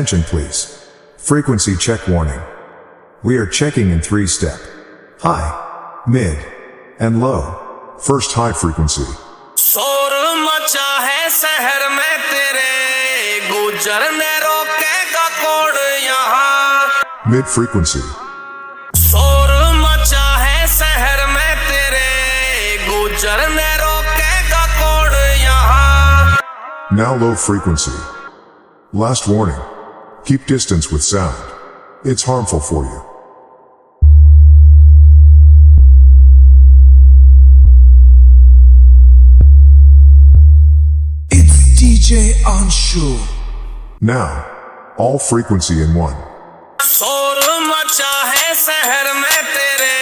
Attention please. Frequency check warning. We are checking in 3-step. High, mid, and low. First high frequency. शोर मचा है शहर में तेरे, गुजरने रोकेगा कौन यहाँ। Mid frequency. शोर मचा है शहर में तेरे, गुजरने रोकेगा कौन यहाँ। Now low frequency. Last warning. Keep distance with sound. It's harmful for you. It's DJ Anshu. Now, all frequency in one. शोर मचा है शहर में तेरे,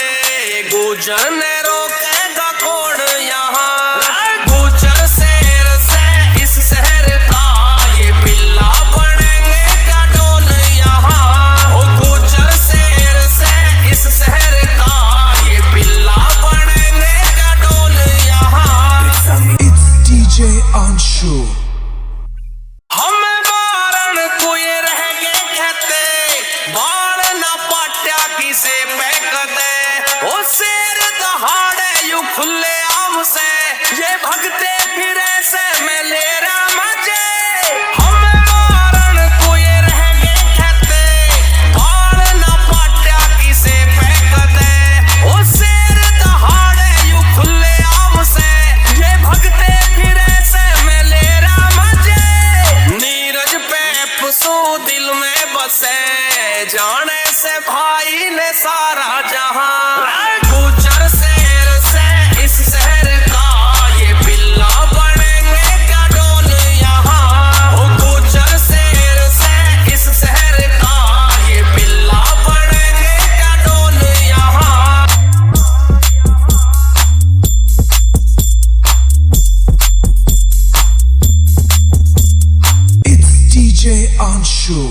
गुजरने रोकेगा कौन यहाँ। गुजर शहर से इस शहर का, ये पिल्ला बनेंगे का डोल यहाँ। ओ गुजर शहर से इस शहर का, ये पिल्ला बनेंगे का डोल यहाँ। It's DJ Anshu. हमें बारण कोई रह गए कहते, बाण ना पाट्या किसे फेंक दे। ओ शेर दहाड़े यू खुले आम से, ये भगते फिरे से मिले मजे। हमें बारण कोई रह गए कहते, बाण ना पाट्या किसे फेंक दे। ओ शेर दहाड़े यू खुले आम से, ये भगते फिरे से मिले मजे। नीरज पे पुसो दिल में बसे, जाने से भाई ने सारा जहां। गुजर शहर से इस शहर का, ये पिल्ला बनेंगे का डोल यहाँ। ओ गुजर शहर से इस शहर का, ये पिल्ला बनेंगे का डोल यहाँ। It's DJ Anshu.